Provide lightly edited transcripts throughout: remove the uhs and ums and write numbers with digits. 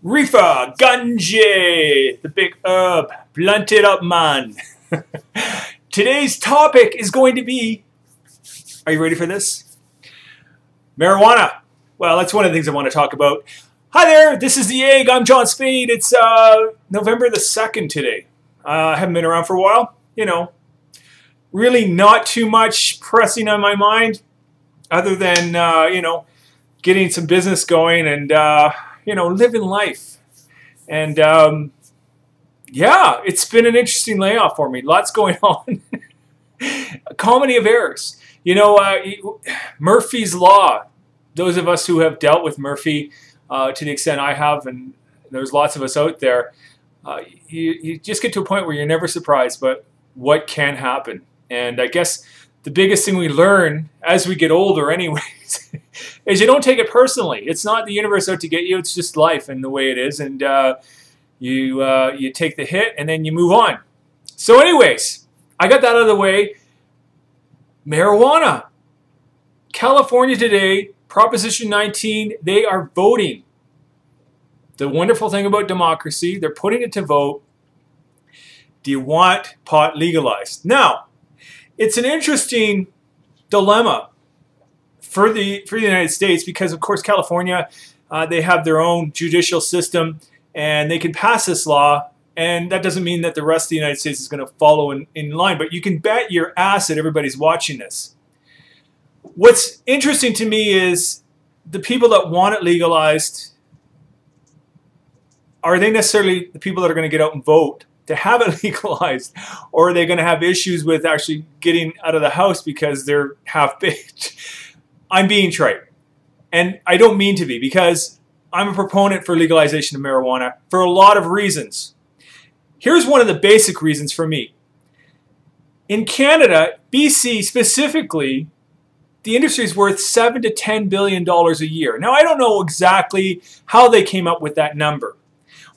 Reefer, Gunjay, the big herb, blunted up man. Today's topic is going to be, are you ready for this? Marijuana. Well, that's one of the things I want to talk about. Hi there, this is The Egg. I'm John Spade. It's November the 2nd today. I haven't been around for a while. You know, really not too much pressing on my mind other than, you know, getting some business going and, you know, living life. And yeah, it's been an interesting layoff for me. Lots going on. A comedy of errors. You know, Murphy's Law. Those of us who have dealt with Murphy to the extent I have, and there's lots of us out there, you just get to a point where you're never surprised but what can happen. And I guess the biggest thing we learn as we get older anyways is you don't take it personally. It's not the universe out to get you. It's just life and the way it is. And you take the hit and then you move on. So anyways, I got that out of the way. Marijuana. California today, Proposition 19, they are voting. The wonderful thing about democracy, they're putting it to vote. Do you want pot legalized? Now, it's an interesting dilemma for the United States because, of course, California, they have their own judicial system and they can pass this law, and that doesn't mean that the rest of the United States is going to follow in line, but you can bet your ass that everybody's watching this. What's interesting to me is the people that want it legalized, are they necessarily the people that are going to get out and vote to have it legalized, or are they going to have issues with actually getting out of the house because they're half-baked? I'm being trite, and I don't mean to be, because I'm a proponent for legalization of marijuana for a lot of reasons. Here's one of the basic reasons for me. In Canada, BC specifically, the industry is worth $7 to $10 billion a year. Now, I don't know exactly how they came up with that number.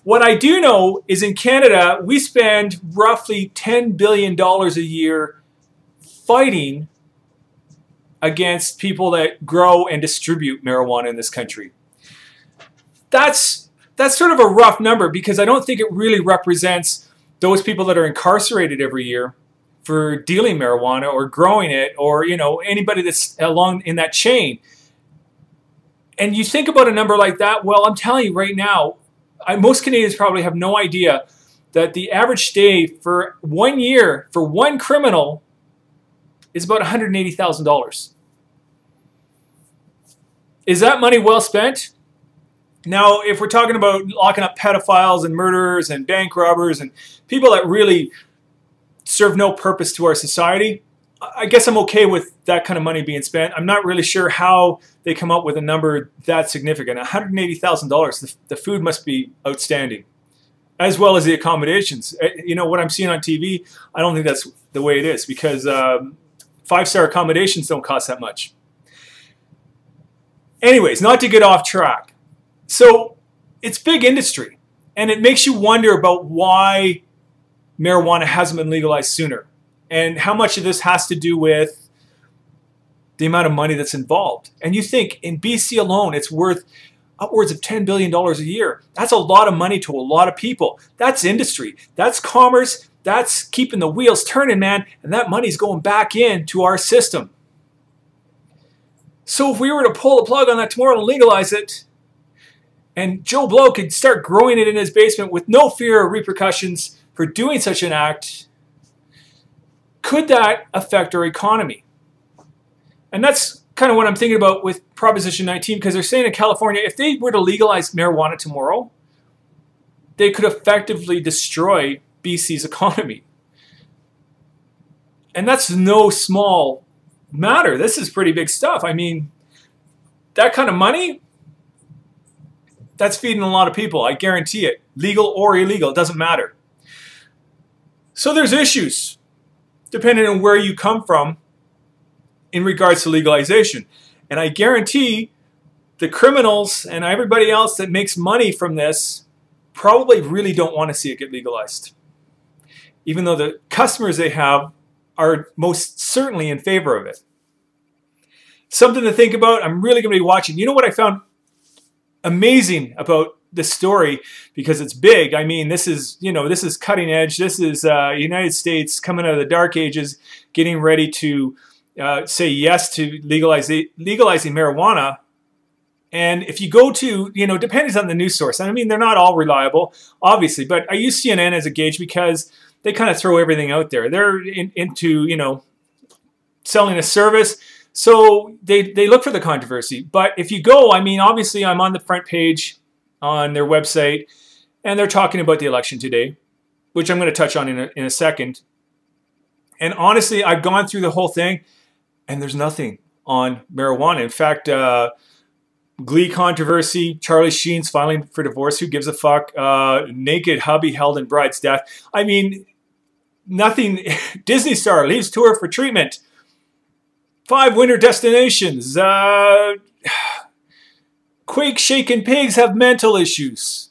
What I do know is in Canada, we spend roughly $10 billion a year fighting against people that grow and distribute marijuana in this country. That's sort of a rough number because I don't think it really represents those people that are incarcerated every year for dealing marijuana or growing it, or, you know, anybody that's along in that chain. And you think about a number like that, well, I'm telling you right now, most Canadians probably have no idea that the average stay for 1 year for one criminal is about $180,000. Is that money well spent? Now, if we're talking about locking up pedophiles and murderers and bank robbers and people that really serve no purpose to our society, I guess I'm okay with that kind of money being spent. I'm not really sure how they come up with a number that significant. $180,000, the food must be outstanding, as well as the accommodations. You know, what I'm seeing on TV, I don't think that's the way it is, because five-star accommodations don't cost that much. Anyways, not to get off track. So it's big industry, and it makes you wonder about why marijuana hasn't been legalized sooner, and how much of this has to do with the amount of money that's involved. And you think in BC alone, it's worth upwards of $10 billion a year. That's a lot of money to a lot of people. That's industry. That's commerce. That's keeping the wheels turning, man. And that money's going back into our system. So if we were to pull the plug on that tomorrow and legalize it, and Joe Blow could start growing it in his basement with no fear of repercussions for doing such an act, could that affect our economy? And that's kind of what I'm thinking about with Proposition 19, because they're saying in California, if they were to legalize marijuana tomorrow, they could effectively destroy BC's economy. And that's no small matter. This is pretty big stuff. I mean, that kind of money, that's feeding a lot of people. I guarantee it. Legal or illegal, it doesn't matter. So there's issues, depending on where you come from in regards to legalization. And I guarantee the criminals and everybody else that makes money from this probably really don't want to see it get legalized, even though the customers they have are most certainly in favor of it. Something to think about. I'm really going to be watching. You know what I found amazing about this story because it's big. I mean, this is, you know, this is cutting edge. This is United States coming out of the dark ages, getting ready to say yes to legalizing marijuana. And if you go to, you know, depends on the news source. I mean, they're not all reliable, obviously, but I use CNN as a gauge because they kind of throw everything out there. They're into, you know, selling a service. So they look for the controversy. But if you go, I mean, obviously I'm on the front page on their website, and they're talking about the election today, which I'm going to touch on in a second. And honestly, I've gone through the whole thing, and there's nothing on marijuana. In fact, Glee controversy, Charlie Sheen's filing for divorce, who gives a fuck, naked hubby held in bride's death. I mean, nothing. Disney star leaves tour for treatment. 5 winter destinations. Quake-shaken pigs have mental issues.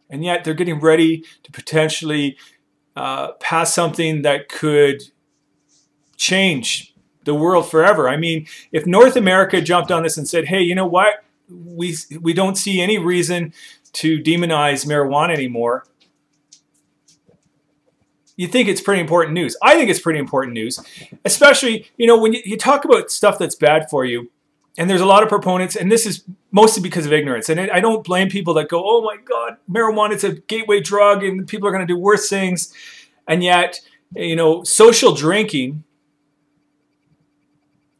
And yet they're getting ready to potentially pass something that could change the world forever. I mean, if North America jumped on this and said, hey, you know what? We don't see any reason to demonize marijuana anymore. You think it's pretty important news. I think it's pretty important news, especially, you know, when you talk about stuff that's bad for you, and there's a lot of proponents, and this is mostly because of ignorance. And I don't blame people that go, oh my God, marijuana is a gateway drug, and people are going to do worse things. And yet, you know, social drinking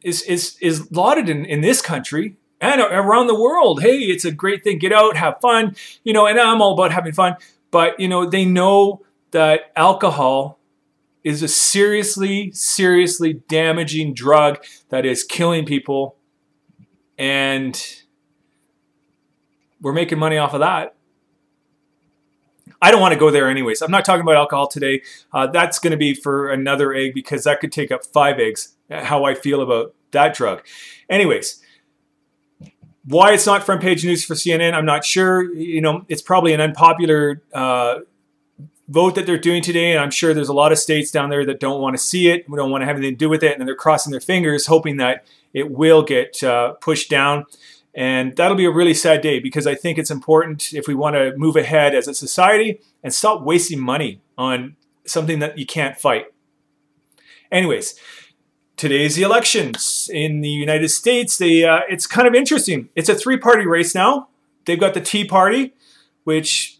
is lauded in this country and around the world. Hey, it's a great thing. Get out, have fun. You know, and I'm all about having fun. But, you know, they know that alcohol is a seriously, seriously damaging drug that is killing people. And we're making money off of that. I don't want to go there anyways. I'm not talking about alcohol today. That's going to be for another egg because that could take up 5 eggs, how I feel about that drug. Anyways, why it's not front page news for CNN, I'm not sure. You know, it's probably an unpopular vote that they're doing today, and I'm sure there's a lot of states down there that don't want to see it. We don't want to have anything to do with it, and they're crossing their fingers, hoping that it will get pushed down. And that'll be a really sad day because I think it's important if we want to move ahead as a society and stop wasting money on something that you can't fight. Anyways, today's the elections in the United States. It's kind of interesting. It's a 3-party race now. They've got the Tea Party, which,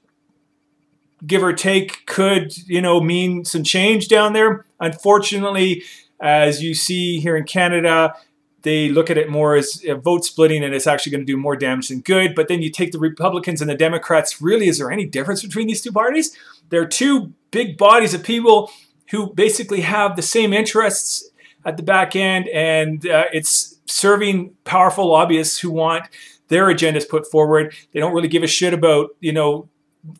give or take, could, you know, mean some change down there. Unfortunately, as you see here in Canada, they look at it more as vote splitting, and it's actually going to do more damage than good. But then you take the Republicans and the Democrats. Really, is there any difference between these 2 parties? They're 2 big bodies of people who basically have the same interests at the back end, and it's serving powerful lobbyists who want their agendas put forward. They don't really give a shit about, you know,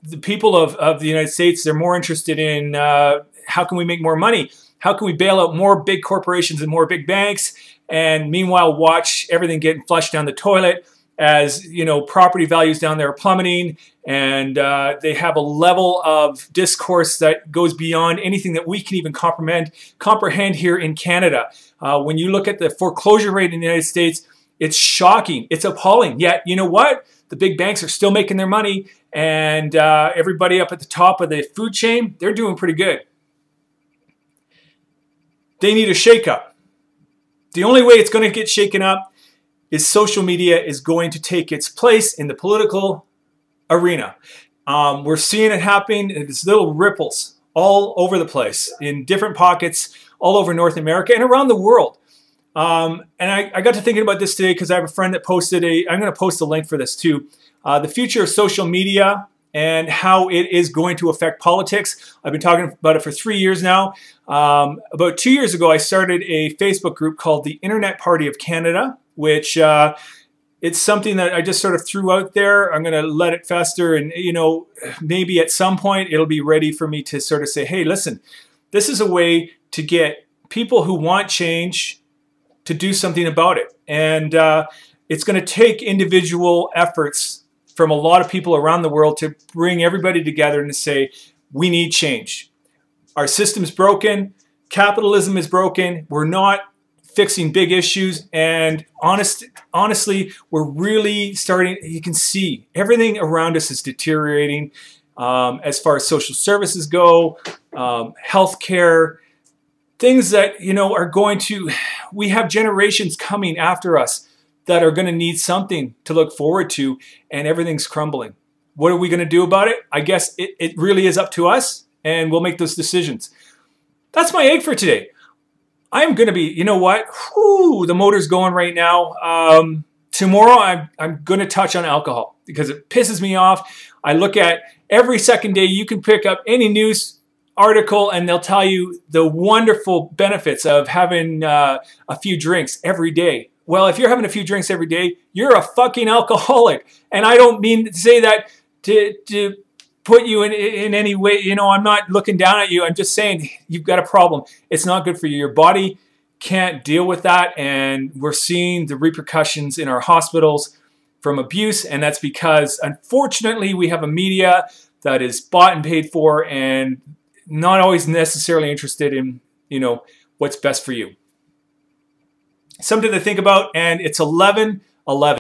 the people of the United States. They're more interested in how can we make more money? How can we bail out more big corporations and more big banks? And meanwhile, watch everything getting flushed down the toilet as, you know, property values down there are plummeting, and they have a level of discourse that goes beyond anything that we can even comprehend here in Canada. When you look at the foreclosure rate in the United States, it's shocking. It's appalling. Yet, you know what? The big banks are still making their money, and everybody up at the top of the food chain, they're doing pretty good. They need a shakeup. The only way it's going to get shaken up is social media is going to take its place in the political arena. We're seeing it happening. It's little ripples all over the place in different pockets all over North America and around the world. And I got to thinking about this today because I have a friend that posted I'm going to post a link for this too. The future of social media and how it is going to affect politics. I've been talking about it for 3 years now. About 2 years ago, I started a Facebook group called the Internet Party of Canada, which it's something that I just sort of threw out there. I'm going to let it fester, and, you know, maybe at some point it'll be ready for me to sort of say, hey, listen, this is a way to get people who want change to do something about it. And it's going to take individual efforts from a lot of people around the world to bring everybody together and to say, we need change. Our system's broken. Capitalism is broken. We're not fixing big issues, and honestly, we're really starting, you can see everything around us is deteriorating as far as social services go, healthcare, things that, you know, are going to, we have generations coming after us that are going to need something to look forward to, and everything's crumbling. What are we going to do about it? I guess it really is up to us, and we'll make those decisions. That's my egg for today. I'm going to be, you know what? Whew, the motor's going right now. Tomorrow I'm going to touch on alcohol because it pisses me off. I look at every second day, you can pick up any news article and they'll tell you the wonderful benefits of having a few drinks every day. Well, if you're having a few drinks every day, you're a fucking alcoholic. And I don't mean to say that to put you in any way, you know, I'm not looking down at you. I'm just saying you've got a problem. It's not good for you. Your body can't deal with that. And we're seeing the repercussions in our hospitals from abuse. And that's because, unfortunately, we have a media that is bought and paid for and not always necessarily interested in, you know, what's best for you. Something to think about. And it's 11:11.